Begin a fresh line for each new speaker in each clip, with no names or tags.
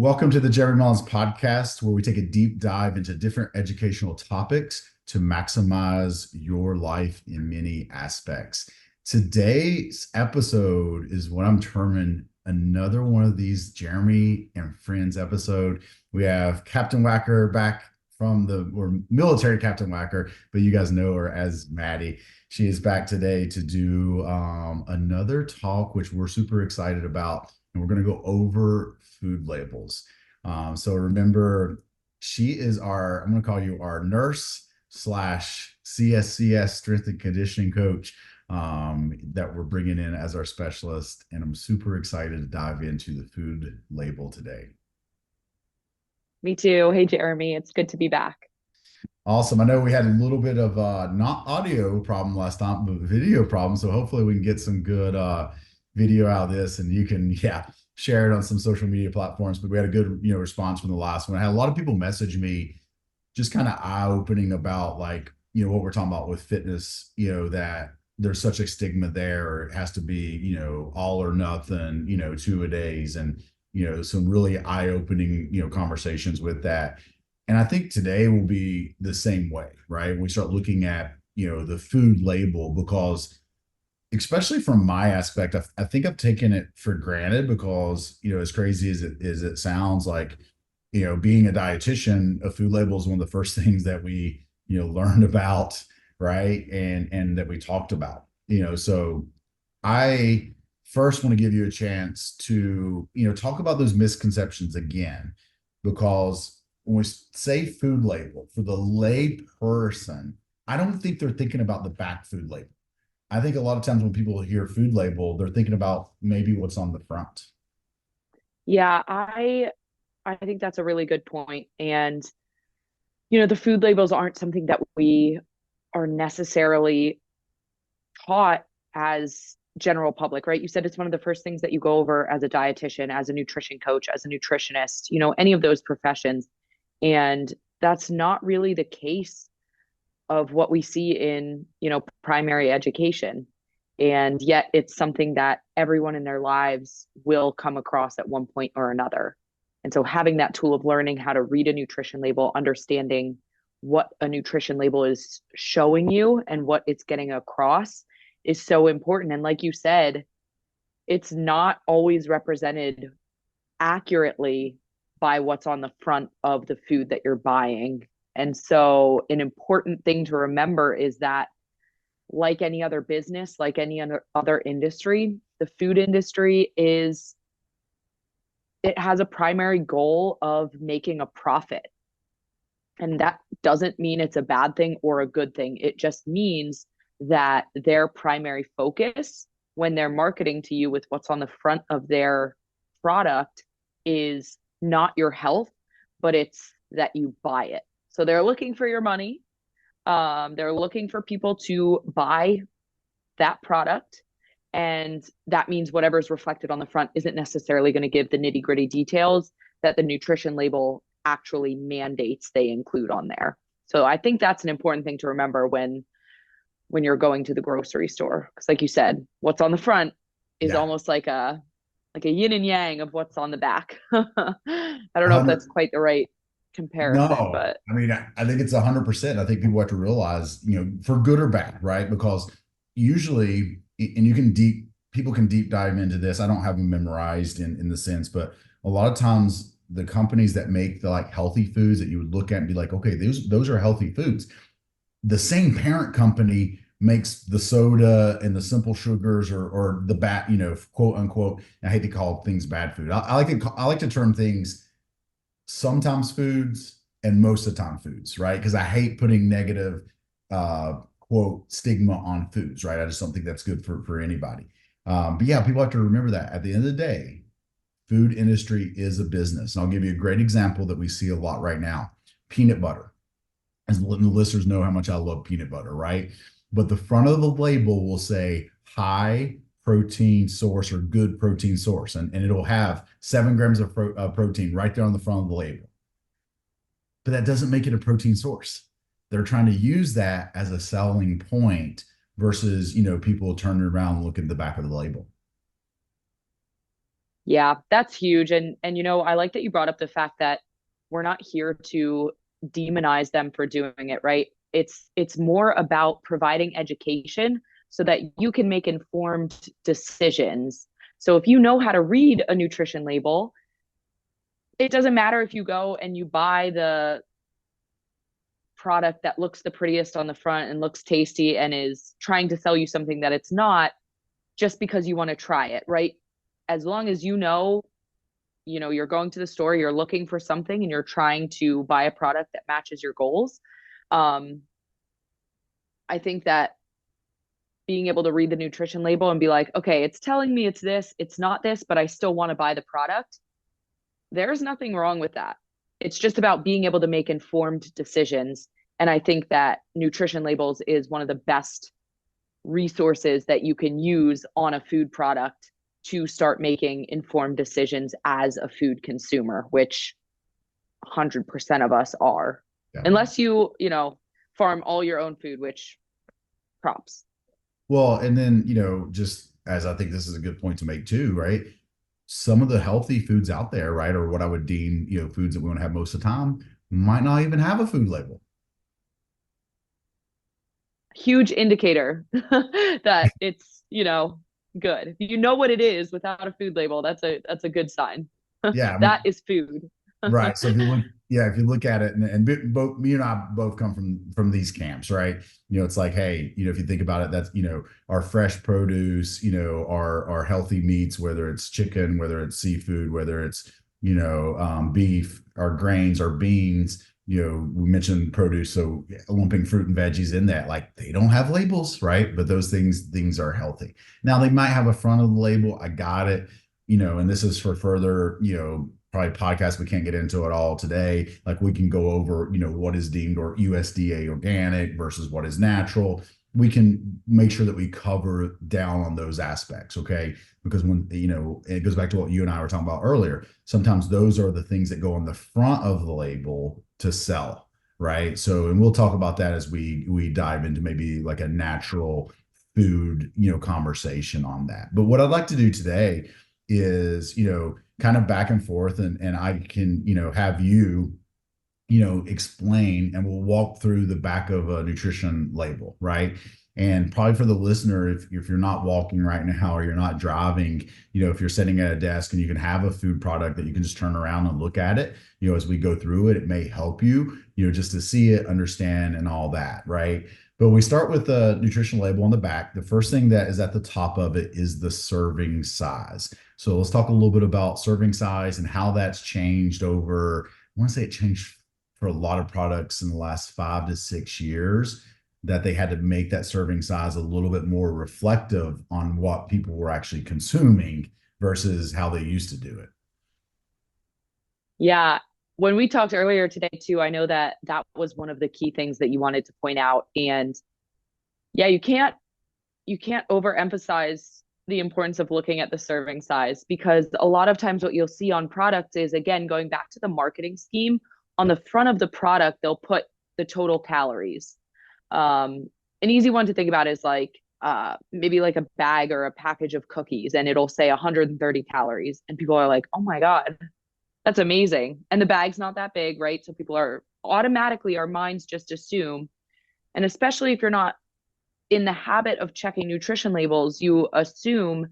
Welcome to the Jeremy Mullins podcast, where we take a deep dive into different educational topics to maximize your life in many aspects. Today's episode is what I'm terming another one of these Jeremy and Friends episode. We have Captain Wacker back from or military Captain Wacker, but you guys know her as Maddie. She is back today to do another talk, which we're super excited about. And we're going to go over food labels. So remember, she is I'm going to call you our nurse slash CSCS strength and conditioning coach that we're bringing in as our specialist. And I'm super excited to dive into the food label today.
Me too. Hey, Jeremy. It's good to be back.
Awesome. I know we had a little bit of not audio problem last time, but video problem. So hopefully we can get some good video out of this, and you can share it on some social media platforms. But we had a good response from the last one. I had a lot of people message me, just kind of eye-opening about what we're talking about with fitness. That there's such a stigma there, or it has to be all or nothing, 2-a-days, and some really eye-opening conversations with that. And I think today will be the same way, right? We start looking at, the food label, because especially from my aspect, I think I've taken it for granted because, as crazy as it sounds, like, being a dietitian, a food label is one of the first things that we, learned about, right? And that we talked about, so I first want to give you a chance to, talk about those misconceptions again, because when we say food label for the lay person, I don't think they're thinking about the back food label. I think a lot of times when people hear food label, they're thinking about maybe what's on the front.
Yeah, I think that's a really good point. And the food labels aren't something that we are necessarily taught as general public, right? You said it's one of the first things that you go over as a dietitian, as a nutrition coach, as a nutritionist, any of those professions. And that's not really the case of what we see in, primary education. And yet it's something that everyone in their lives will come across at one point or another. And so having that tool of learning how to read a nutrition label, understanding what a nutrition label is showing you and what it's getting across is so important. And like you said, it's not always represented accurately by what's on the front of the food that you're buying. And so, an important thing to remember is that, like any other business, like any other industry, the food industry it has a primary goal of making a profit. And that doesn't mean it's a bad thing or a good thing. It just means that their primary focus when they're marketing to you with what's on the front of their product is not your health, but it's that you buy it. So they're looking for your money. They're looking for people to buy that product. And that means whatever's reflected on the front isn't necessarily going to give the nitty gritty details that the nutrition label actually mandates they include on there. So I think that's an important thing to remember when you're going to the grocery store. Because like you said, what's on the front is
Yeah.
almost like a yin and yang of what's on the back. I don't know if that's
100.
quite the right comparison,
No,
but
I mean, I think it's 100%. I think people have to realize, for good or bad, right? Because usually, and people can deep dive into this. I don't have them memorized in the sense, but a lot of times the companies that make the healthy foods that you would look at and be like, okay, those are healthy foods. The same parent company makes the soda and the simple sugars, or the bad, quote unquote. I hate to call things bad food. I like to term things sometimes foods and most of the time foods, right? Because I hate putting negative quote stigma on foods, right? I just don't think that's good for anybody. But yeah, people have to remember that at the end of the day, food industry is a business. And I'll give you a great example that we see a lot right now: peanut butter. As the listeners know how much I love peanut butter, right? But the front of the label will say high protein source or good protein source, and it'll have 7 grams of protein right there on the front of the label. But that doesn't make it a protein source. They're trying to use that as a selling point versus, people turning around and looking at the back of the label.
Yeah, that's huge. And I like that you brought up the fact that we're not here to demonize them for doing it, right? It's more about providing education so that you can make informed decisions. So if you know how to read a nutrition label, it doesn't matter if you go and you buy the product that looks the prettiest on the front and looks tasty and is trying to sell you something that it's not, just because you want to try it, right? As long as you're going to the store, you're looking for something and you're trying to buy a product that matches your goals. um I think that being able to read the nutrition label and be like, okay, it's telling me it's this, it's not this, but I still want to buy the product, there's nothing wrong with that. It's just about being able to make informed decisions. And I think that nutrition labels is one of the best resources that you can use on a food product to start making informed decisions as a food consumer, which 100% of us are.
Definitely.
Unless you farm all your own food, which props.
Well, and then, just as I think this is a good point to make too, right? Some of the healthy foods out there, right, or what I would deem, foods that we want to have most of the time, might not even have a food label.
Huge indicator that it's good. If you know what it is without a food label, that's a good sign.
Yeah, I
That
mean,
is food.
right. So if you look, yeah, if you look at it, and both me and I both come from these camps, right? It's like, hey, if you think about it, that's our fresh produce, our healthy meats, whether it's chicken, whether it's seafood, whether it's beef, our grains, our beans. We mentioned produce, so lumping fruit and veggies in that, like they don't have labels, right? But those things are healthy. Now they might have a front of the label. I got it. And this is for further, probably podcast we can't get into it all today. Like we can go over what is deemed or USDA organic versus what is natural. We can make sure that we cover down on those aspects, okay? Because when it goes back to what you and I were talking about earlier, sometimes those are the things that go on the front of the label to sell, right? So, and we'll talk about that as we dive into maybe like a natural food conversation on that. But what I'd like to do today is kind of back and forth, and I can have you explain, and we'll walk through the back of a nutrition label, right? And probably for the listener, if you're not walking right now or you're not driving, if you're sitting at a desk and you can have a food product that you can just turn around and look at it, as we go through it, it may help you, just to see it, understand, and all that, right? But we start with the nutrition label on the back. The first thing that is at the top of it is the serving size. So let's talk a little bit about serving size and how that's changed over, I want to say it changed for a lot of products in the last 5 to 6 years, that they had to make that serving size a little bit more reflective on what people were actually consuming versus how they used to do it.
Yeah. When we talked earlier today too, I know that that was one of the key things that you wanted to point out. And yeah, you can't overemphasize the importance of looking at the serving size, because a lot of times what you'll see on products is, again, going back to the marketing scheme, on the front of the product, they'll put the total calories. An easy one to think about is like maybe like a bag or a package of cookies, and it'll say 130 calories. And people are like, oh my God, that's amazing. And the bag's not that big, right? So people are automatically, our minds just assume, and especially if you're not in the habit of checking nutrition labels, you assume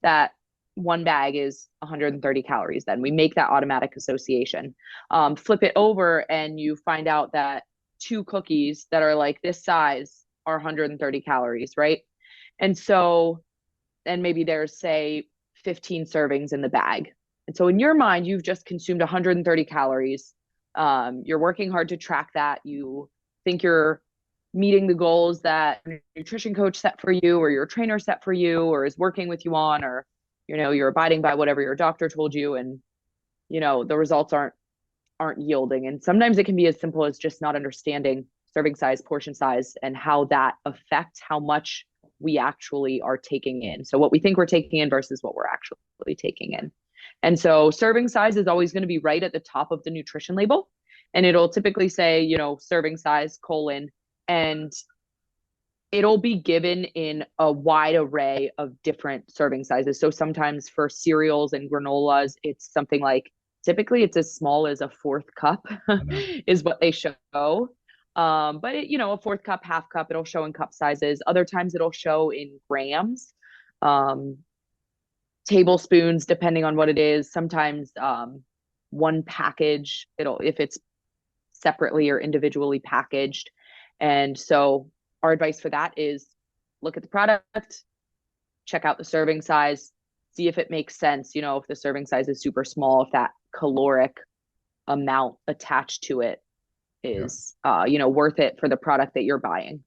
that one bag is 130 calories. Then we make that automatic association. Flip it over and you find out that two cookies that are like this size are 130 calories, right? And so, and maybe there's, say, 15 servings in the bag. And so in your mind, you've just consumed 130 calories. You're working hard to track that. You think you're meeting the goals that your nutrition coach set for you, or your trainer set for you, or is working with you on, or you're abiding by whatever your doctor told you, and the results aren't yielding. And sometimes it can be as simple as just not understanding serving size, portion size, and how that affects how much we actually are taking in. So what we think we're taking in versus what we're actually taking in. And so serving size is always going to be right at the top of the nutrition label. And it'll typically say, serving size, colon. And it'll be given in a wide array of different serving sizes. So sometimes for cereals and granolas, it's something like typically it's as small as a fourth cup
I know.
is what they show. But a fourth cup, half cup, it'll show in cup sizes. Other times it'll show in grams, um, tablespoons, depending on what it is. Sometimes one package, if it's separately or individually packaged. And so our advice for that is look at the product, check out the serving size, see if it makes sense, if the serving size is super small, if that caloric amount attached to it
Yeah.
is worth it for the product that you're buying.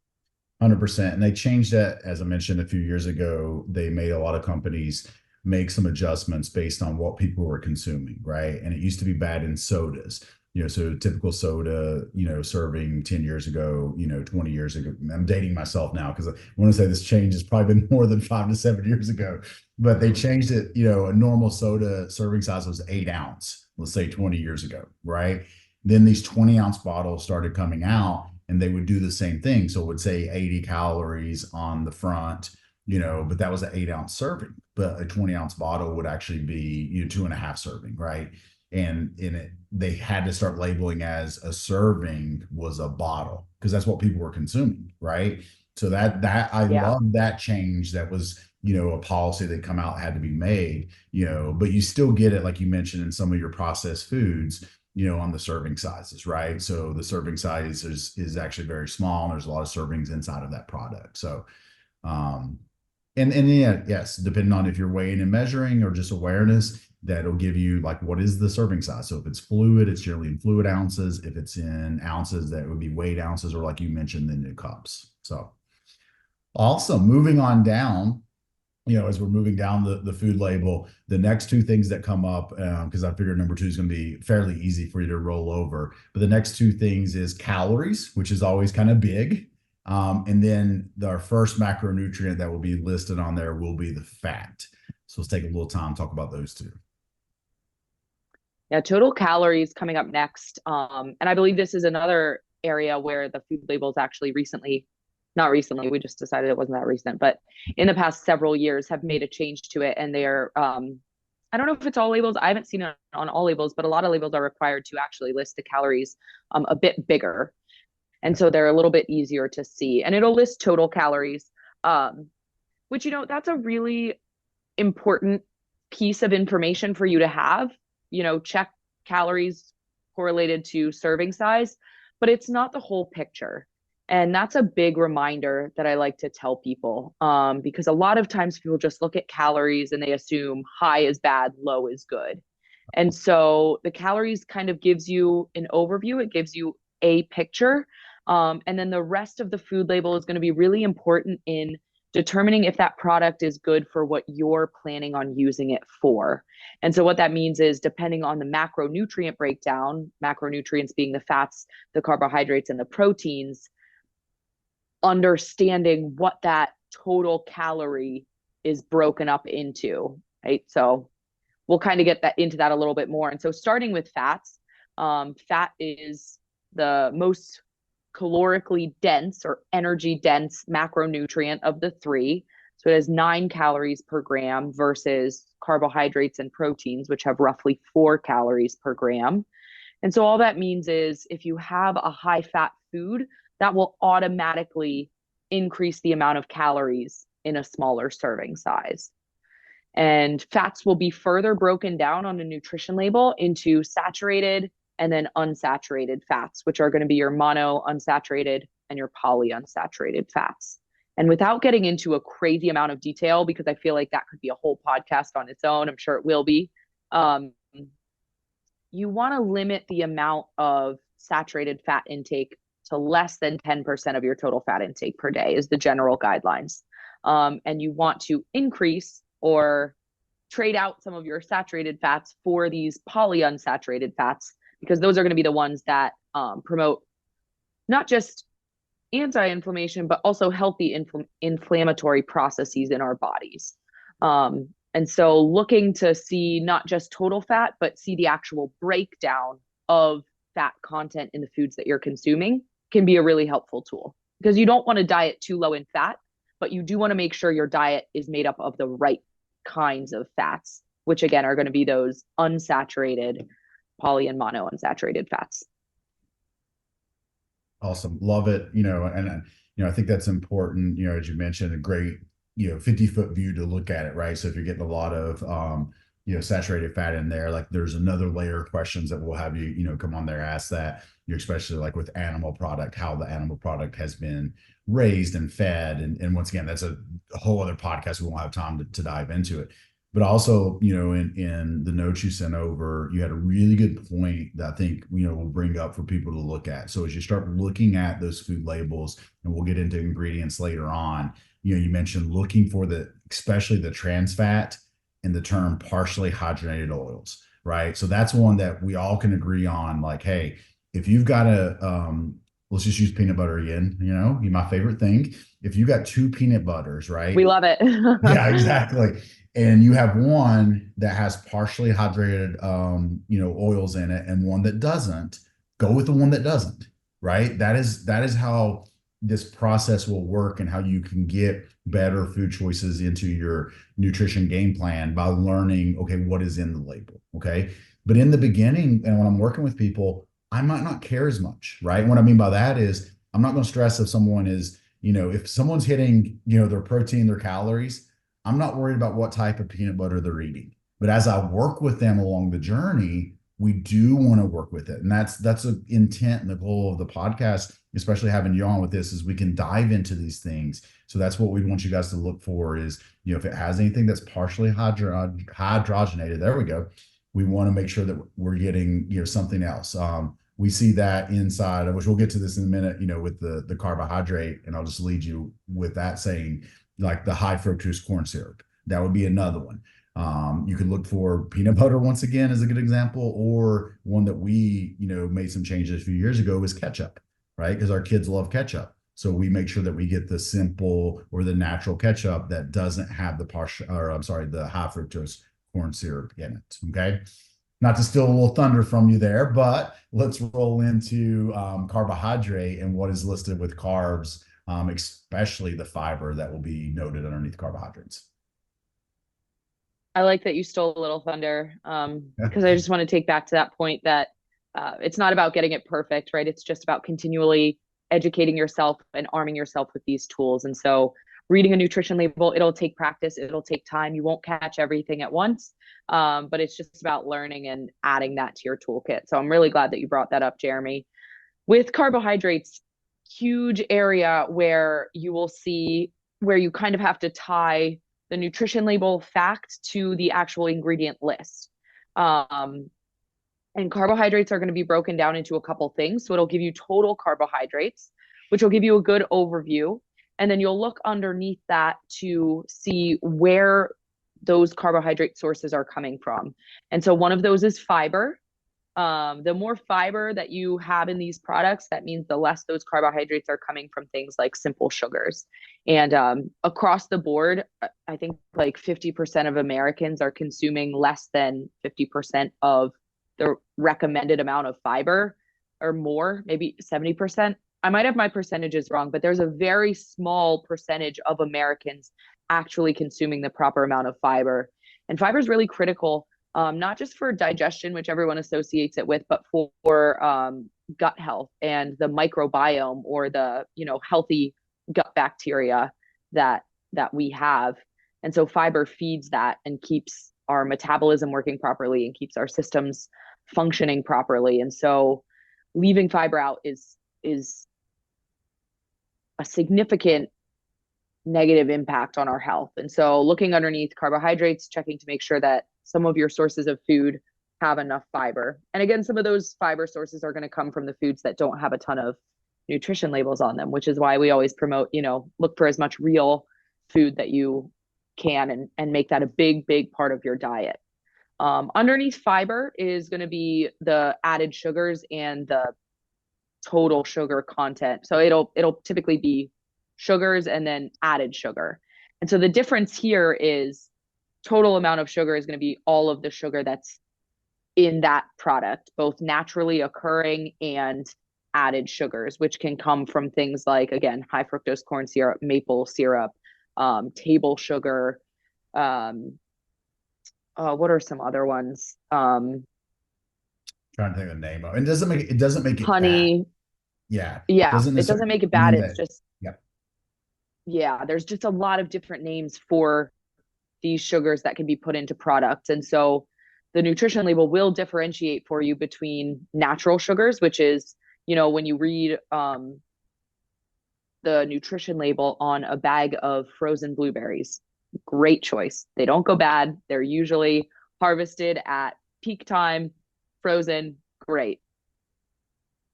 100%. And they changed that, as I mentioned a few years ago. They made a lot of companies make some adjustments based on what people were consuming, right? And it used to be bad in sodas. So typical soda, serving 10 years ago, 20 years ago. I'm dating myself now because I want to say this change has probably been more than 5 to 7 years ago. But they changed it, a normal soda serving size was 8 ounce, let's say 20 years ago, right? Then these 20-ounce bottles started coming out and they would do the same thing. So it would say 80 calories on the front, but that was an 8 ounce serving. But a 20-ounce bottle would actually be, 2.5 serving, right? And in it, they had to start labeling as a serving was a bottle because that's what people were consuming, right? So that I
Yeah.
love that change. That was, a policy that come out had to be made, but you still get it, like you mentioned, in some of your processed foods, on the serving sizes, right? So the serving size is actually very small, and there's a lot of servings inside of that product. So, um, and yeah, yes, depending on if you're weighing and measuring or just awareness, that'll give you like what is the serving size. So if it's fluid, it's generally in fluid ounces. If it's in ounces, that would be weight ounces, or like you mentioned, then in cups. So awesome. Moving on down, as we're moving down the food label, the next two things that come up, because I figured number two is going to be fairly easy for you to roll over. But the next two things is calories, which is always kind of big. And then our first macronutrient that will be listed on there will be the fat. So let's take a little time to talk about those two.
Yeah, total calories coming up next. And I believe this is another area where the food labels actually not recently, we just decided it wasn't that recent, but in the past several years have made a change to it. And they're, I don't know if it's all labels. I haven't seen it on all labels, but a lot of labels are required to actually list the calories a bit bigger. And so they're a little bit easier to see. And it'll list total calories, which, that's a really important piece of information for you to have. Check calories correlated to serving size, but it's not the whole picture. And that's a big reminder that I like to tell people, because a lot of times people just look at calories and they assume high is bad, low is good. And so the calories kind of gives you an overview, it gives you a picture. And then the rest of the food label is going to be really important in determining if that product is good for what you're planning on using it for. And so what that means is depending on the macronutrient breakdown, macronutrients being the fats, the carbohydrates, and the proteins, understanding what that total calorie is broken up into, right? So we'll kind of get into that a little bit more. And so starting with fats, fat is the most calorically dense or energy dense macronutrient of the three. So it has 9 calories per gram versus carbohydrates and proteins, which have roughly 4 calories per gram. And so all that means is if you have a high fat food, that will automatically increase the amount of calories in a smaller serving size. And fats will be further broken down on a nutrition label into saturated and then unsaturated fats, which are going to be your mono unsaturated and your polyunsaturated fats. And without getting into a crazy amount of detail, because I feel like that could be a whole podcast on its own, I'm sure it will be, you want to limit the amount of saturated fat intake to less than 10% of your total fat intake per day is the general guidelines. And you want to increase or trade out some of your saturated fats for these polyunsaturated fats, because those are going to be the ones that promote not just anti-inflammation, but also healthy inflammatory processes in our bodies. And so looking to see not just total fat, but see the actual breakdown of fat content in the foods that you're consuming can be a really helpful tool. because you don't want to diet too low in fat, but you do want to make sure your diet is made up of the right kinds of fats, which again are going to be those unsaturated poly and mono unsaturated fats.
Awesome. Love it. I think that's important, as you mentioned, a great, 50-foot view to look at it, right? So if you're getting a lot of, saturated fat in there, like there's another layer of questions that we'll have you, come on there, ask that, especially like with animal product, how the animal product has been raised and fed. And once again, that's a whole other podcast. We won't have time to dive into it. But also, in the notes you sent over, you had a really good point that I think, will bring up for people to look at. So as you start looking at those food labels, and we'll get into ingredients later on, you mentioned looking for especially the trans fat and the term partially hydrogenated oils, right? So that's one that we all can agree on. Like, hey, if you've got let's just use peanut butter again, my favorite thing. If you got two peanut butters, right?
We love it.
Yeah, exactly. And you have one that has partially hydrated, oils in it, and one that doesn't. Go with the one that doesn't, right? That is how this process will work, and how you can get better food choices into your nutrition game plan by learning, okay, what is in the label, okay? But in the beginning, and when I'm working with people, I might not care as much, right? And what I mean by that is I'm not going to stress if someone is, if someone's hitting, their protein, their calories. I'm not worried about what type of peanut butter they're eating. But as I work with them along the journey, we do want to work with it. And that's an intent and the goal of the podcast, especially having you on with this, is we can dive into these things. So that's what we want you guys to look for is, if it has anything that's partially hydrogenated, there we go. We want to make sure that we're getting, something else. We see that inside, which we'll get to this in a minute, with the carbohydrate. And I'll just lead you with that saying, like the high fructose corn syrup. That would be another one. You could look for peanut butter once again as a good example, or one that we, made some changes a few years ago is ketchup, right? Because our kids love ketchup. So we make sure that we get the simple or the natural ketchup that doesn't have the high fructose corn syrup in it. Okay. Not to steal a little thunder from you there, but let's roll into carbohydrate and what is listed with carbs, especially the fiber that will be noted underneath carbohydrates.
I like that you stole a little thunder, because I just want to take back to that point that it's not about getting it perfect, right? It's just about continually educating yourself and arming yourself with these tools. And so reading a nutrition label, it'll take practice, it'll take time. You won't catch everything at once, but it's just about learning and adding that to your toolkit. So I'm really glad that you brought that up, Jeremy. With carbohydrates, huge area where you will see where you kind of have to tie the nutrition label fact to the actual ingredient list. And carbohydrates are going to be broken down into a couple things. So it'll give you total carbohydrates, which will give you a good overview. And then you'll look underneath that to see where those carbohydrate sources are coming from. And so one of those is fiber. The more fiber that you have in these products, that means the less those carbohydrates are coming from things like simple sugars. And across the board, I think like 50% of Americans are consuming less than 50% of the recommended amount of fiber, or more, maybe 70%. I might have my percentages wrong, but there's a very small percentage of Americans actually consuming the proper amount of fiber. And fiber is really critical, not just for digestion, which everyone associates it with, but for gut health and the microbiome, or the, healthy gut bacteria that we have. And so fiber feeds that and keeps our metabolism working properly and keeps our systems functioning properly. And so leaving fiber out is a significant negative impact on our health. And so looking underneath carbohydrates, checking to make sure that some of your sources of food have enough fiber. And again, some of those fiber sources are going to come from the foods that don't have a ton of nutrition labels on them, which is why we always promote, look for as much real food that you can, and make that a big part of your diet. Underneath fiber is going to be the added sugars and the total sugar content. So it'll typically be sugars and then added sugar. And so the difference here is total amount of sugar is going to be all of the sugar that's in that product, both naturally occurring and added sugars, which can come from things like, again, high fructose corn syrup, maple syrup, table sugar. Um, what are some other ones?
Trying to think of the name of it. And it doesn't make it bad.
Honey.
Yeah.
Yeah,
Doesn't
it doesn't
necessarily
make it bad.
mean
It's
that.
just,
Yeah.
yeah, there's just a lot of different names for these sugars that can be put into products. And so the nutrition label will differentiate for you between natural sugars, which is, when you read the nutrition label on a bag of frozen blueberries, great choice. They don't go bad. They're usually harvested at peak time, frozen, great.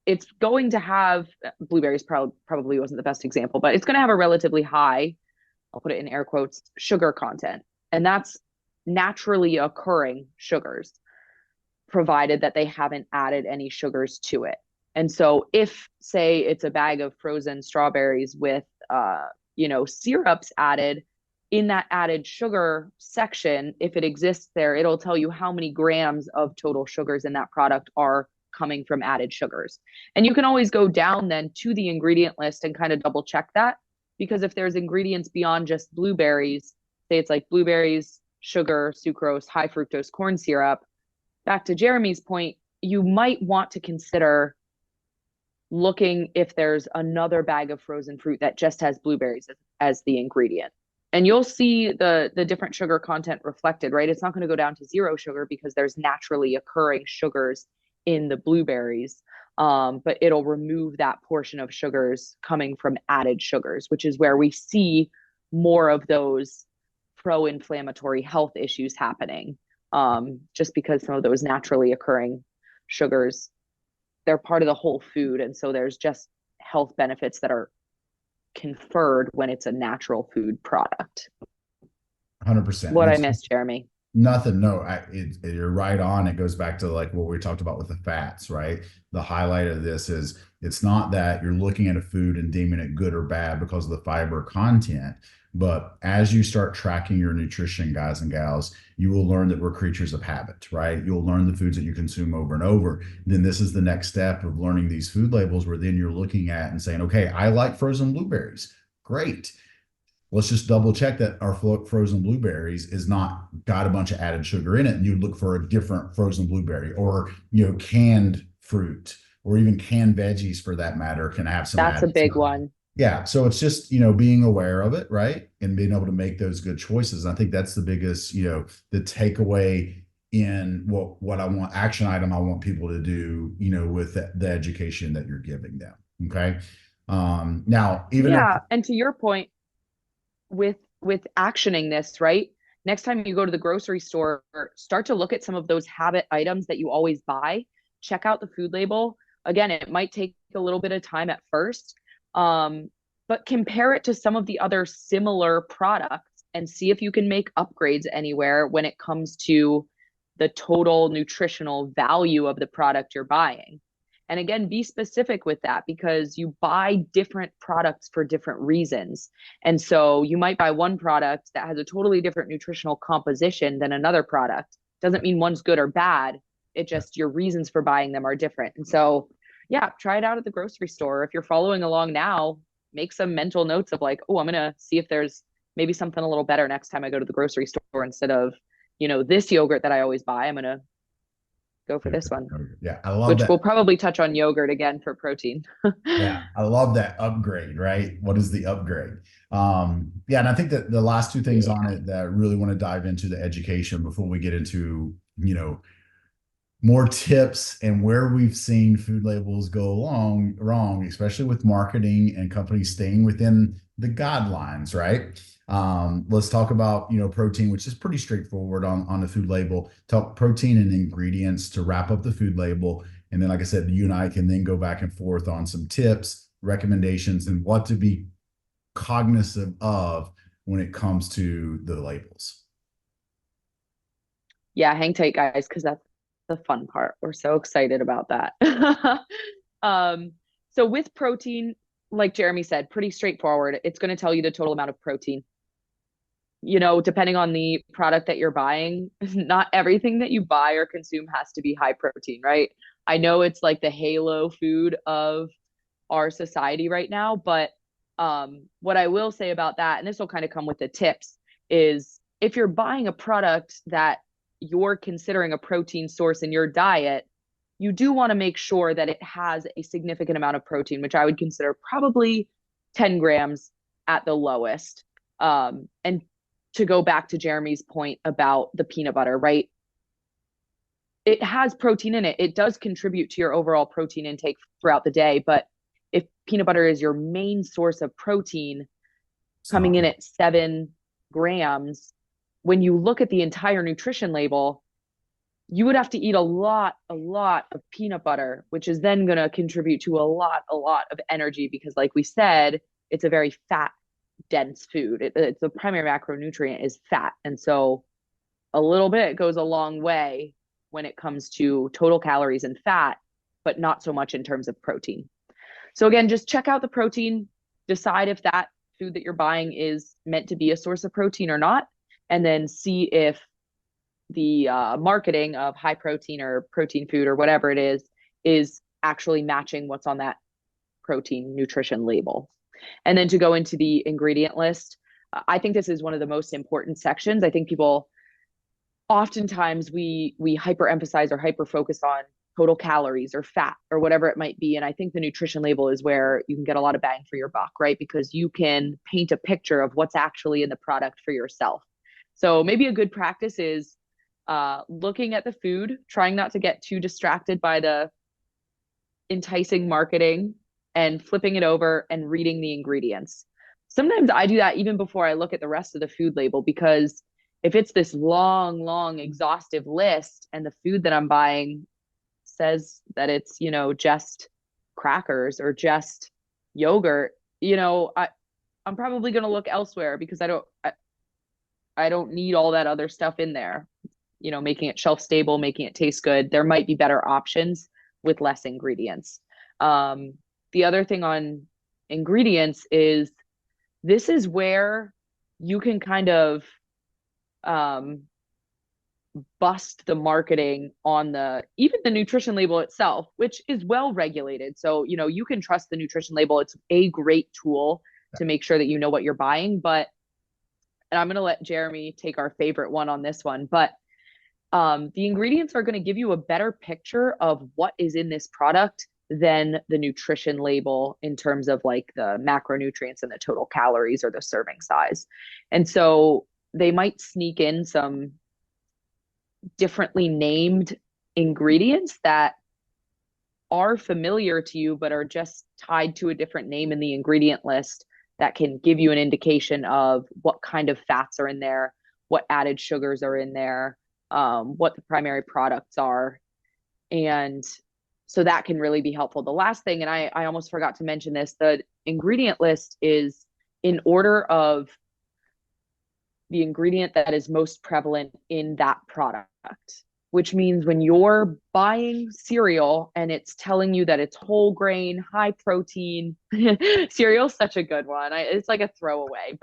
It's going to have blueberries, probably wasn't the best example, but it's going to have a relatively high, I'll put it in air quotes, sugar content. And that's naturally occurring sugars, provided that they haven't added any sugars to it. And so if, say, it's a bag of frozen strawberries with syrups added, in that added sugar section, if it exists there, it'll tell you how many grams of total sugars in that product are coming from added sugars. And you can always go down then to the ingredient list and kind of double check that, because if there's ingredients beyond just blueberries, say it's like blueberries, sugar, sucrose, high fructose corn syrup, back to Jeremy's point, you might want to consider looking if there's another bag of frozen fruit that just has blueberries as the ingredient. And you'll see the different sugar content reflected, right? It's not going to go down to zero sugar because there's naturally occurring sugars in the blueberries. But it'll remove that portion of sugars coming from added sugars, which is where we see more of those pro-inflammatory health issues happening. Just because some of those naturally occurring sugars, they're part of the whole food. And so there's just health benefits that are conferred when it's a natural food product.
100%.
What
And
I
it's
missed, Jeremy?
nothing. No, you're right on. It goes back to like what we talked about with the fats, right? The highlight of this is it's not that you're looking at a food and deeming it good or bad because of the fiber content, but as you start tracking your nutrition, guys and gals, you will learn that we're creatures of habit, right? You'll learn the foods that you consume over and over. Then this is the next step of learning these food labels, where then you're looking at and saying, okay, I like frozen blueberries. Great. Let's just double check that our frozen blueberries is not got a bunch of added sugar in it, and you look for a different frozen blueberry, or canned fruit, or even canned veggies for that matter can have some
That's a
added
big
sugar.
one.
Yeah, so it's just being aware of it, right, and being able to make those good choices. And I think that's the biggest the takeaway in what I want, action item I want people to do with the education that you're giving them. Okay. Now, even
Yeah.
after.
And to your point, with actioning this, right? Next time you go to the grocery store, start to look at some of those habit items that you always buy. Check out the food label. Again, it might take a little bit of time at first, but compare it to some of the other similar products and see if you can make upgrades anywhere when it comes to the total nutritional value of the product you're buying. And again, be specific with that, because you buy different products for different reasons. And so you might buy one product that has a totally different nutritional composition than another product. Doesn't mean one's good or bad. It just, your reasons for buying them are different. And so, yeah, try it out at the grocery store. If you're following along now, make some mental notes of like, oh, I'm going to see if there's maybe something a little better next time I go to the grocery store, instead of, this yogurt that I always buy. I'm going to go for this one,
Yeah, I love
which
that.
we'll probably touch on yogurt again for protein.
Yeah, I love that upgrade, right? What is the upgrade? Yeah, and I think that the last two things on
Yeah.
it that I really want to dive into the education before we get into, more tips and where we've seen food labels go wrong, especially with marketing and companies staying within the guidelines, right? Let's talk about protein, which is pretty straightforward on the food label. Talk protein and ingredients to wrap up the food label, and then, like I said, you and I can then go back and forth on some tips, recommendations, and what to be cognizant of when it comes to the labels.
Yeah, hang tight, guys, because that's the fun part. We're so excited about that. um, so with protein, like Jeremy said, pretty straightforward. It's going to tell you the total amount of protein. Depending on the product that you're buying, not everything that you buy or consume has to be high protein, right? I know it's like the halo food of our society right now, but what I will say about that, and this will kind of come with the tips, is if you're buying a product that you're considering a protein source in your diet, you do want to make sure that it has a significant amount of protein, which I would consider probably 10 grams at the lowest. And to go back to Jeremy's point about the peanut butter, right? It has protein in it. It does contribute to your overall protein intake throughout the day. But if peanut butter is your main source of protein,
It's
coming
not.
in at 7 grams, when you look at the entire nutrition label, you would have to eat a lot of peanut butter, which is then going to contribute to a lot of energy because, like we said, it's a very fat dense food. It's the primary macronutrient is fat. And so a little bit goes a long way when it comes to total calories and fat, but not so much in terms of protein. So again, just check out the protein, decide if that food that you're buying is meant to be a source of protein or not, and then see if the marketing of high protein or protein food or whatever it is actually matching what's on that protein nutrition label. And then to go into the ingredient list, I think this is one of the most important sections. I think people oftentimes we hyper emphasize or hyper focus on total calories or fat or whatever it might be. And I think the nutrition label is where you can get a lot of bang for your buck, right? Because you can paint a picture of what's actually in the product for yourself. So maybe a good practice is looking at the food, trying not to get too distracted by the enticing marketing and flipping it over and reading the ingredients. Sometimes I do that even before I look at the rest of the food label because if it's this long, long, exhaustive list and the food that I'm buying says that it's, just crackers or just yogurt, I'm probably going to look elsewhere because I don't need all that other stuff in there. Making it shelf stable, making it taste good. There might be better options with less ingredients. The other thing on ingredients is this is where you can kind of bust the marketing on even the nutrition label itself, which is well regulated. So, you can trust the nutrition label. It's a great tool to make sure that you know what you're buying. But, and I'm going to let Jeremy take our favorite one on this one, but the ingredients are going to give you a better picture of what is in this product than the nutrition label in terms of like the macronutrients and the total calories or the serving size. And so they might sneak in some differently named ingredients that are familiar to you, but are just tied to a different name in the ingredient list that can give you an indication of what kind of fats are in there, what added sugars are in there, what the primary products are. And so that can really be helpful. The last thing, and I almost forgot to mention this, the ingredient list is in order of the ingredient that is most prevalent in that product, which means when you're buying cereal and it's telling you that it's whole grain, high protein, cereal's such a good one. It's like a throwaway,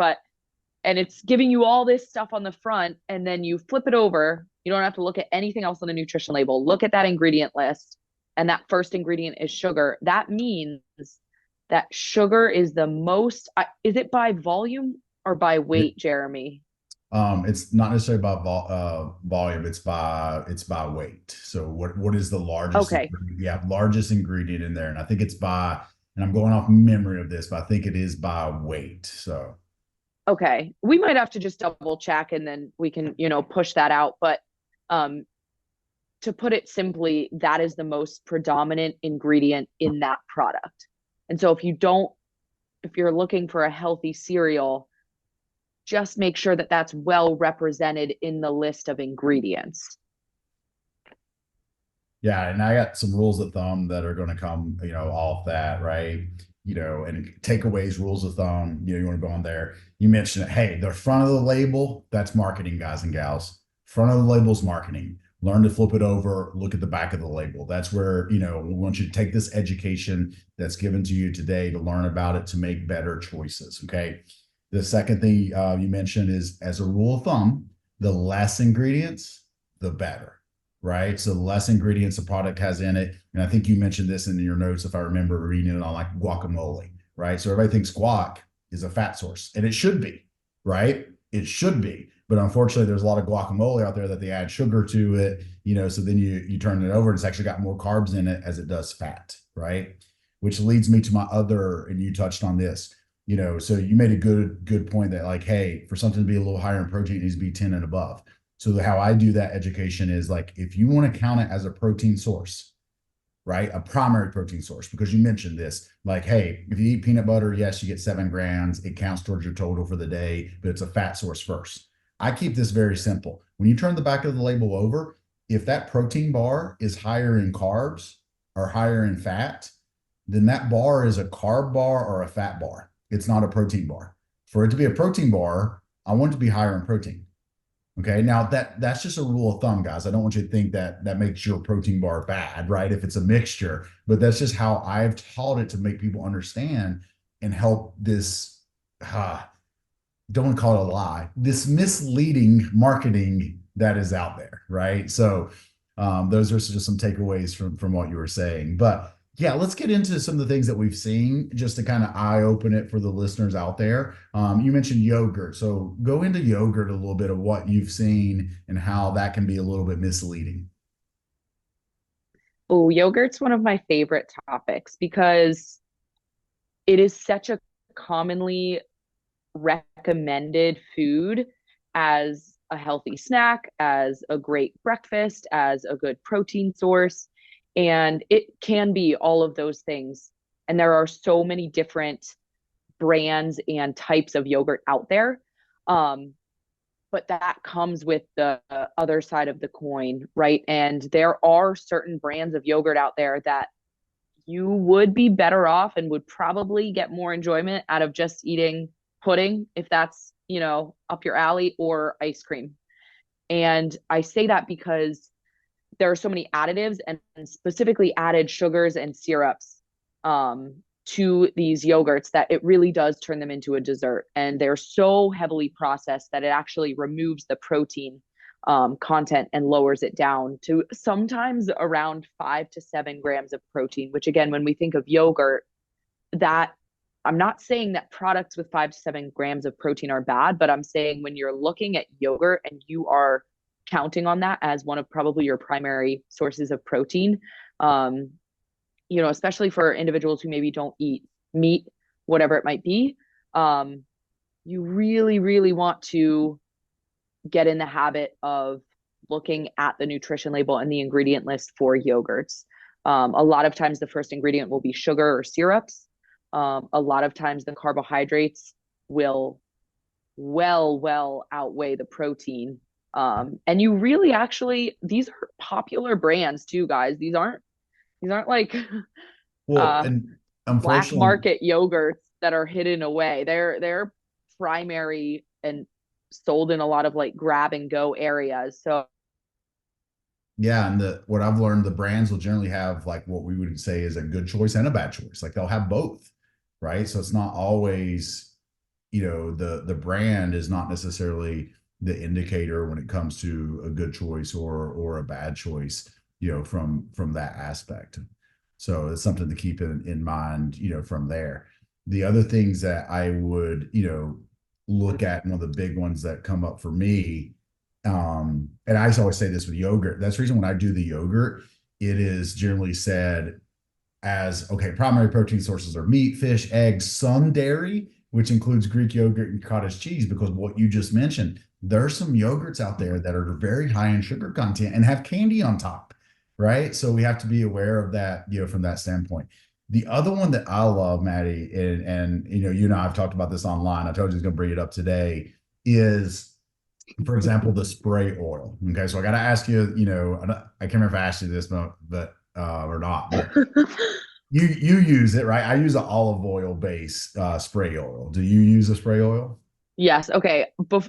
and it's giving you all this stuff on the front, and then you flip it over. You don't have to look at anything else on the nutrition label. Look at that ingredient list, and that first ingredient is sugar. That means that sugar is the most, is it by volume or by weight, Jeremy?
It's not necessarily by volume. It's by weight. So what is the largest?
Okay.
Yeah, largest ingredient in there, and I think it's by. And I'm going off memory of this, but I think it is by weight. So
Okay. We might have to just double check and then we can, push that out. But um, to put it simply, that is the most predominant ingredient in that product. And so if you're looking for a healthy cereal, just make sure that that's well represented in the list of ingredients.
yeah, and I got some rules of thumb that are going to come, off that, right? And takeaways, rules of thumb, you want to go on there. You mentioned it. Hey, the front of the label, that's marketing, guys and gals. Front of the label's marketing. Learn to flip it over, look at the back of the label. That's where, we want you to take this education that's given to you today to learn about it, to make better choices. Okay. The second thing you mentioned is, as a rule of thumb, the less ingredients, the better. right? So the less ingredients the product has in it. And I think you mentioned this in your notes, if I remember reading it on like guacamole, right? So everybody thinks guac is a fat source, and it should be, right? It should be. But unfortunately, there's a lot of guacamole out there that they add sugar to it, so then you turn it over and it's actually got more carbs in it as it does fat, right? Which leads me to my other, and you touched on this, so you made a good point that like, hey, for something to be a little higher in protein, it needs to be 10 and above. So how I do that education is like, if you want to count it as a protein source, right? A primary protein source, because you mentioned this, like, hey, if you eat peanut butter, yes, you get 7 grams. It counts towards your total for the day, but it's a fat source first. I keep this very simple. When you turn the back of the label over, if that protein bar is higher in carbs or higher in fat, then that bar is a carb bar or a fat bar. It's not a protein bar. For it to be a protein bar, I want it to be higher in protein. Okay. Now that's just a rule of thumb, guys. I don't want you to think that that makes your protein bar bad, right? If it's a mixture, but that's just how I've taught it to make people understand and help this, don't call it a lie, this misleading marketing that is out there, right? So those are just some takeaways from what you were saying. But yeah, let's get into some of the things that we've seen just to kind of eye open it for the listeners out there. You mentioned yogurt. So go into yogurt a little bit of what you've seen and how that can be a little bit misleading.
Oh, yogurt's one of my favorite topics because it is such a commonly recommended food as a healthy snack, as a great breakfast, as a good protein source. And it can be all of those things. And there are so many different brands and types of yogurt out there. Um, but that comes with the other side of the coin, right? And there are certain brands of yogurt out there that you would be better off and would probably get more enjoyment out of just eating pudding if that's, up your alley, or ice cream. And I say that because there are so many additives and specifically added sugars and syrups to these yogurts that it really does turn them into a dessert. And they're so heavily processed that it actually removes the protein content and lowers it down to sometimes around 5 to 7 grams of protein, which again, when we think of yogurt, that I'm not saying that products with 5 to 7 grams of protein are bad, but I'm saying when you're looking at yogurt and you are counting on that as one of probably your primary sources of protein, especially for individuals who maybe don't eat meat, whatever it might be, you really, really want to get in the habit of looking at the nutrition label and the ingredient list for yogurts. A lot of times the first ingredient will be sugar or syrups. A lot of times the carbohydrates will well outweigh the protein. And you really actually, these are popular brands too, guys. These aren't like
Well,
uh
and
black
unfortunately,
market yogurts that are hidden away. They're primary and sold in a lot of like grab and go areas. So
yeah, and what I've learned, the brands will generally have like what we would say is a good choice and a bad choice. Like they'll have both, right? So it's not always, the brand is not necessarily the indicator when it comes to a good choice or a bad choice, from that aspect. So it's something to keep in mind, from there. The other things that I would, look at, one of the big ones that come up for me, and I always say this with yogurt. That's the reason when I do the yogurt, it is generally said as, okay, primary protein sources are meat, fish, eggs, some dairy, which includes Greek yogurt and cottage cheese, because what you just mentioned, there are some yogurts out there that are very high in sugar content and have candy on top, right? So we have to be aware of that, from that standpoint. The other one that I love, Maddie, and you and I have talked about this online. I told you I was going to bring it up today, is, for example, the spray oil. Okay, so I got to ask you, I can't remember if I asked you this, but or not, but you use it, right? I use an olive oil base spray oil. Do you use a spray oil?
yes, okay.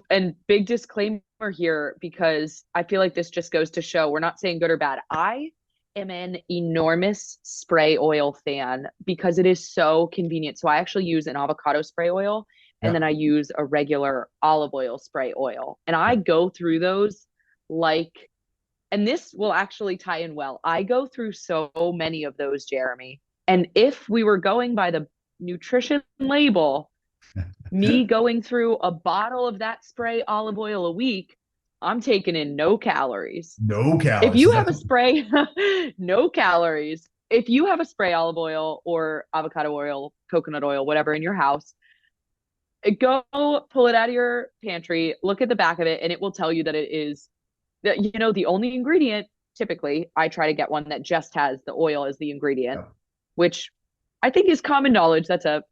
And big disclaimer here, because I feel like this just goes to show we're not saying good or bad. I am an enormous spray oil fan because it is so convenient. So I actually use an avocado spray oil, and
Yeah.
then I use a regular olive oil spray oil. And I
Yeah.
go through those like and this will actually tie in well. I go through so many of those, Jeremy. And if we were going by the nutrition label, me going through a bottle of that spray olive oil a week, I'm taking in no calories.
No
If
calories. So
you have
that's
a spray, no calories. If you have a spray olive oil or avocado oil, coconut oil, whatever in your house, go pull it out of your pantry, look at the back of it, and it will tell you that it is that, the only ingredient. Typically, I try to get one that just has the oil as the ingredient,
yeah.
which I think is common knowledge. That's a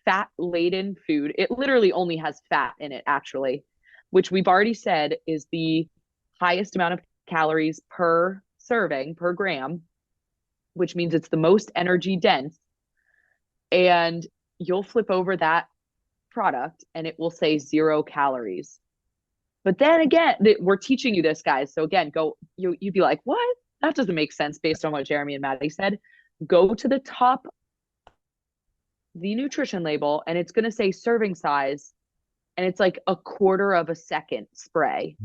fat laden food. It literally only has fat in it, actually, which we've already said is the highest amount of calories per serving, per gram, which means it's the most energy dense. And you'll flip over that product and it will say 0 calories. But then again, we're teaching you this, guys. So again, you'd be like, what? That doesn't make sense based on what Jeremy and Maddie said. Go to the top, the nutrition label, and it's going to say serving size, and it's like a quarter of a second spray.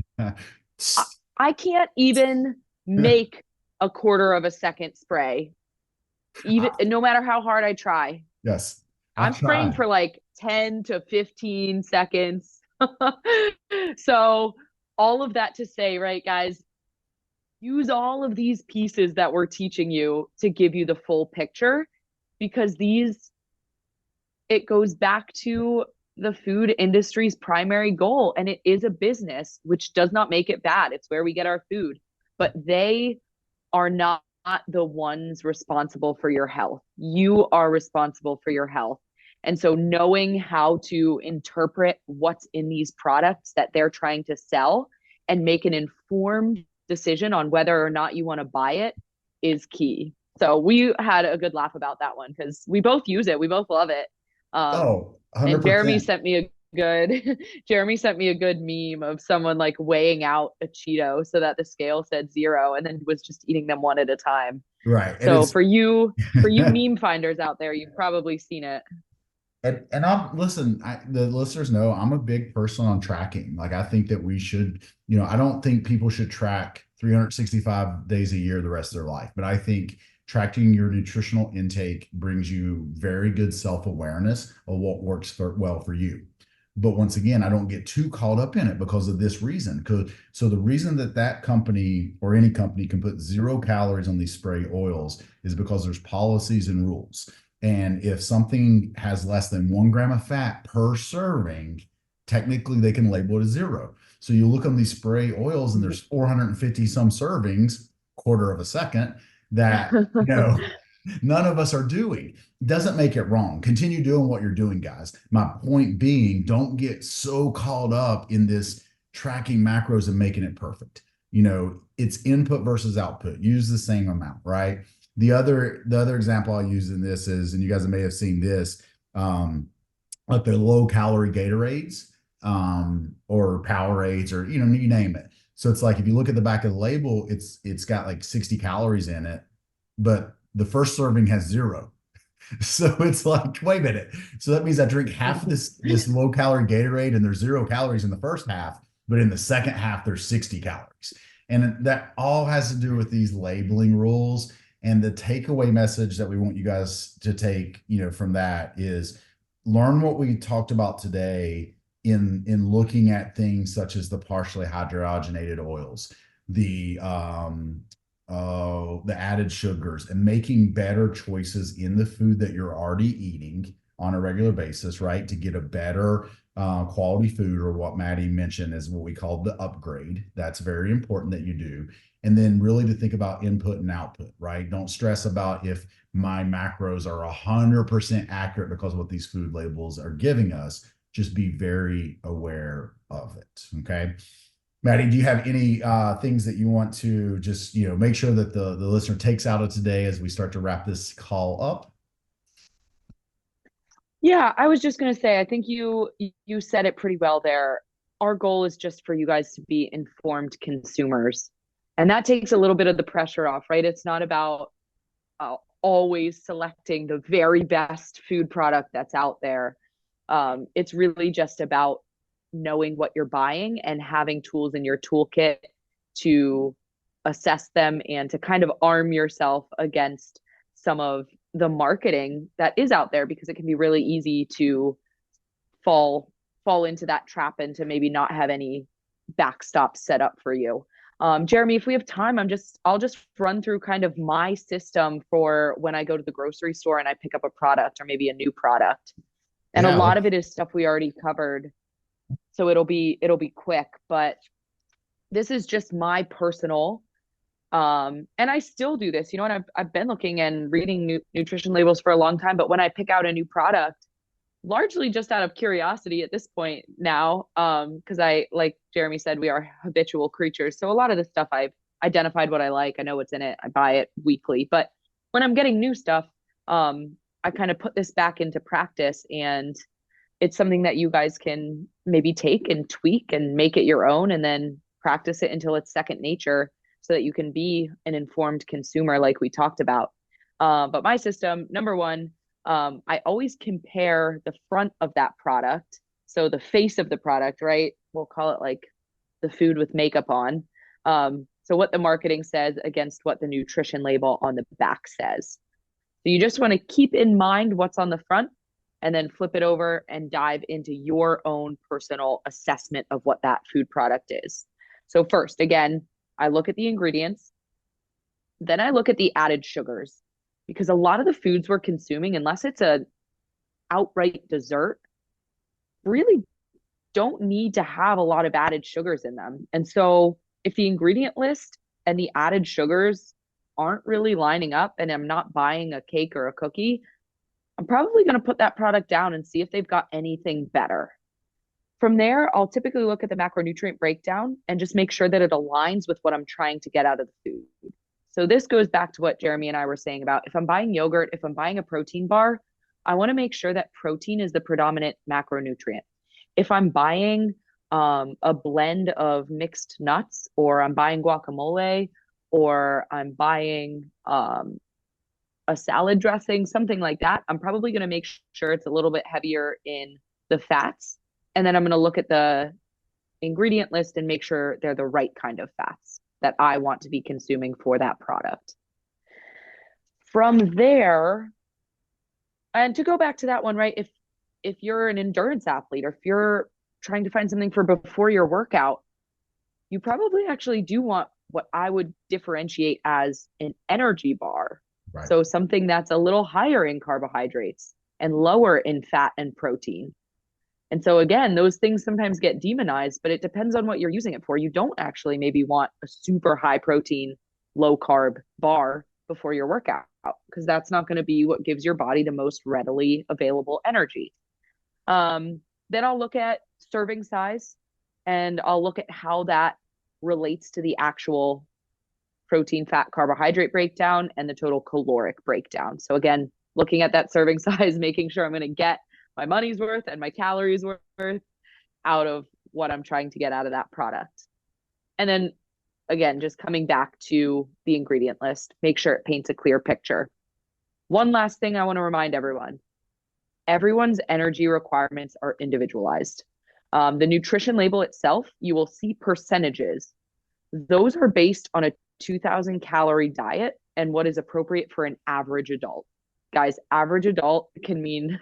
I can't even make a quarter of a second spray, even no matter how hard I try.
Yes,
I'm
I've
spraying
tried.
for like 10 to 15 seconds. So, all of that to say, right, guys, use all of these pieces that we're teaching you to give you the full picture, because it goes back to the food industry's primary goal, and it is a business, which does not make it bad. It's where we get our food, but they are not the ones responsible for your health. You are responsible for your health. And so knowing how to interpret what's in these products that they're trying to sell and make an informed decision on whether or not you want to buy it is key. So we had a good laugh about that one because we both use it. We both love it.
Oh,
And Jeremy
100%.
sent me a good Jeremy sent me a good meme of someone like weighing out a Cheeto so that the scale said 0 and then was just eating them one at a time.
Right. And
So
it's
for you meme finders out there, you've probably seen it.
and I'm listen, the listeners know I'm a big person on tracking. Like I think that we should, I don't think people should track 365 days a year the rest of their life, but I think tracking your nutritional intake brings you very good self-awareness of what works well for you. But once again, I don't get too caught up in it because of this reason. So the reason that company or any company can put 0 calories on these spray oils is because there's policies and rules. And if something has less than 1 gram of fat per serving, technically they can label it as 0. So you look on these spray oils and there's 450 some servings, quarter of a second, that, none of us are doing. Doesn't make it wrong. Continue doing what you're doing, guys. My point being, don't get so caught up in this tracking macros and making it perfect. It's input versus output. Use the same amount, right? The other example I'll use in this is, and you guys may have seen this, like the low calorie Gatorades, or Powerades, or you name it. So it's like if you look at the back of the label, it's got like 60 calories in it, but the first serving has 0. So it's like, wait a minute. So that means I drink half of this low calorie Gatorade and there's 0 calories in the first half, but in the second half there's 60 calories. And that all has to do with these labeling rules. And the takeaway message that we want you guys to take, from that is learn what we talked about today in looking at things such as the partially hydrogenated oils, the added sugars, and making better choices in the food that you're already eating on a regular basis, right? To get a better quality food, or what Maddie mentioned is what we call the upgrade. That's very important that you do. And then really to think about input and output, right? Don't stress about if my macros are 100% accurate because of what these food labels are giving us. Just be very aware of it. Okay. Maddie, do you have any things that you want to just, make sure that the listener takes out of today as we start to wrap this call up?
Yeah, I was just going to say, I think you said it pretty well there. Our goal is just for you guys to be informed consumers. And that takes a little bit of the pressure off, right? It's not about always selecting the very best food product that's out there. It's really just about knowing what you're buying and having tools in your toolkit to assess them and to kind of arm yourself against some of the marketing that is out there, because it can be really easy to fall fall into that trap and to maybe not have any backstop set up for you. Jeremy, if we have time, I'll just run through kind of my system for when I go to the grocery store and I pick up a product or maybe a new product. And a
Yeah,
lot of it is stuff we already covered, so it'll be quick, but this is just my personal and I still do this, and I've been looking and reading nutrition labels for a long time, but when I pick out a new product, largely just out of curiosity at this point now, because I, like Jeremy said, we are habitual creatures. So a lot of the stuff I've identified what I like, I know what's in it, I buy it weekly. But when I'm getting new stuff, I kind of put this back into practice, and it's something that you guys can maybe take and tweak and make it your own, and then practice it until it's second nature, so that you can be an informed consumer like we talked about. But my system, number one, I always compare the front of that product. So the face of the product, right? We'll call it like the food with makeup on. So what the marketing says against what the nutrition label on the back says. So you just want to keep in mind what's on the front, and then flip it over and dive into your own personal assessment of what that food product is. So first, again, I look at the ingredients, then I look at the added sugars, because a lot of the foods we're consuming, unless it's a outright dessert, really don't need to have a lot of added sugars in them. And so if the ingredient list and the added sugars aren't really lining up, and I'm not buying a cake or a cookie, I'm probably going to put that product down and see if they've got anything better. From there, I'll typically look at the macronutrient breakdown and just make sure that it aligns with what I'm trying to get out of the food. So this goes back to what Jeremy and I were saying about, if I'm buying yogurt, if I'm buying a protein bar, I want to make sure that protein is the predominant macronutrient. If I'm buying a blend of mixed nuts, or I'm buying guacamole, or I'm buying a salad dressing, something like that, I'm probably going to make sure it's a little bit heavier in the fats. And then I'm going to look at the ingredient list and make sure they're the right kind of fats that I want to be consuming for that product. From there, and to go back to that one, right? If you're an endurance athlete, or if you're trying to find something for before your workout, you probably actually do want what I would differentiate as an energy bar.
right.
So something that's a little higher in carbohydrates and lower in fat and protein. And so again, those things sometimes get demonized, but it depends on what you're using it for. You don't actually maybe want a super high protein, low carb bar before your workout, because that's not going to be what gives your body the most readily available energy. Then I'll look at serving size, and I'll look at how that relates to the actual protein, fat, carbohydrate breakdown and the total caloric breakdown. So again, looking at that serving size, making sure I'm going to get my money's worth and my calories worth out of what I'm trying to get out of that product. And then again, just coming back to the ingredient list, make sure it paints a clear picture. One last thing I want to remind everyone: everyone's energy requirements are individualized. The nutrition label itself, you will see percentages. Those are based on a 2,000 calorie diet and what is appropriate for an average adult. Guys, average adult can mean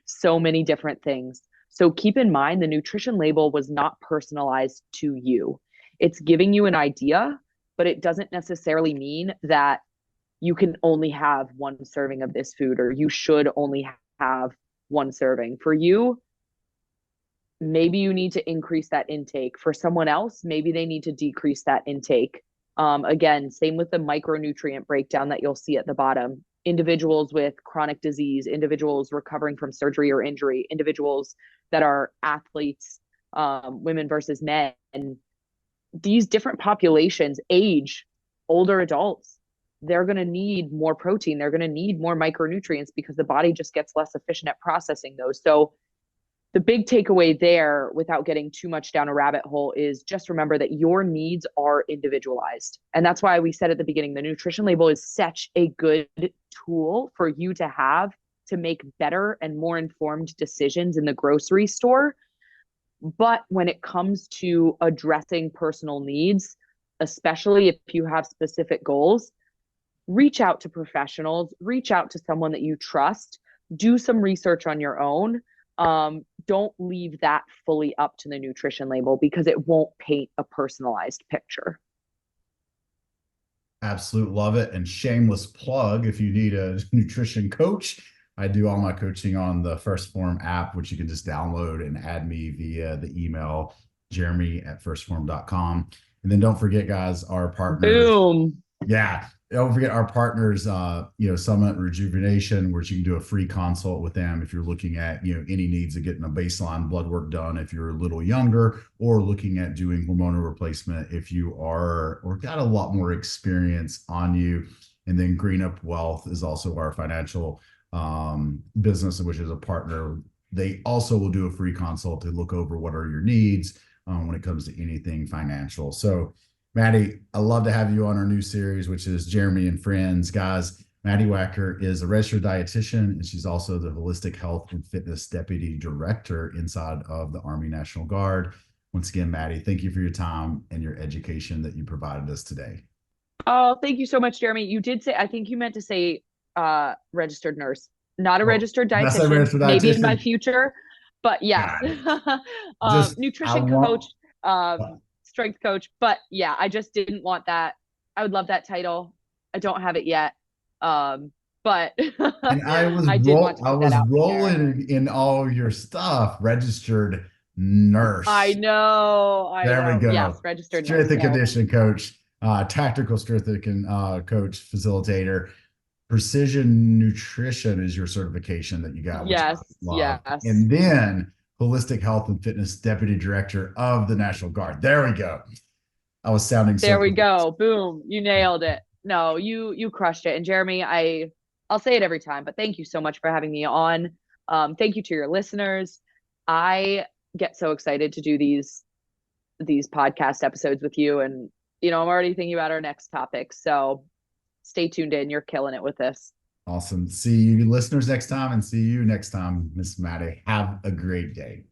so many different things. So keep in mind, the nutrition label was not personalized to you. It's giving you an idea, but it doesn't necessarily mean that you can only have one serving of this food, or you should only have one serving. For you, maybe you need to increase that intake. For someone else, maybe they need to decrease that intake. Again, same with the micronutrient breakdown that you'll see at the bottom. Individuals with chronic disease, individuals recovering from surgery or injury, individuals that are athletes, women versus men, these different populations, age, older adults, they're going to need more protein. They're going to need more micronutrients, because the body just gets less efficient at processing those. So the big takeaway there, without getting too much down a rabbit hole, is just remember that your needs are individualized. And that's why we said at the beginning, the nutrition label is such a good tool for you to have to make better and more informed decisions in the grocery store. But when it comes to addressing personal needs, especially if you have specific goals, reach out to professionals, reach out to someone that you trust, do some research on your own. Don't leave that fully up to the nutrition label because it won't paint a personalized picture.
Absolute love it. And shameless plug, if you need a nutrition coach, I do all my coaching on the First Form app, which you can just download and add me via the email, jeremy@firstform.com. And then don't forget, guys, our partners.
Boom.
Yeah. Don't forget our partners, Summit Rejuvenation, where you can do a free consult with them if you're looking at, any needs of getting a baseline blood work done if you're a little younger, or looking at doing hormonal replacement if you are or got a lot more experience on you. And then GreenUp Wealth is also our financial business, which is a partner. They also will do a free consult to look over what are your needs when it comes to anything financial. So Maddie, I love to have you on our new series, which is Jeremy and Friends. Guys, Maddie Wacker is a registered dietitian, and she's also the Holistic Health and Fitness Deputy Director inside of the Army National Guard. Once again, Maddie, thank you for your time and your education that you provided us today.
Oh, thank you so much, Jeremy. You did say, I think you meant to say registered nurse, not a
Oh,
registered
did I say
dietitian,
registered
maybe in my
dietitian?
future, but yes.
Got it. Just, I
Nutrition coach,
want,
strength coach, but yeah, I just didn't want that. I would love that title. I don't have it yet. But
and
I did want to
I
put that
was
out there.
rolling in all your stuff, registered nurse.
I
There we
know. Yes,
go.
registered nurse.
Strength and
So
conditioning coach, tactical strength and coach, facilitator. Precision nutrition is your certification that you got, which I
yes,
love.
yes.
And then holistic health and fitness deputy director of the National Guard. There we go. I was sounding so
There we
professional.
go. Boom. You nailed it. No, you crushed it. And Jeremy, I'll say it every time, but thank you so much for having me on. Thank you to your listeners. I get so excited to do these podcast episodes with you, and I'm already thinking about our next topic. So stay tuned in. You're killing it with this.
Awesome. See you listeners next time and see you next time, Miss Maddie. Have a great day.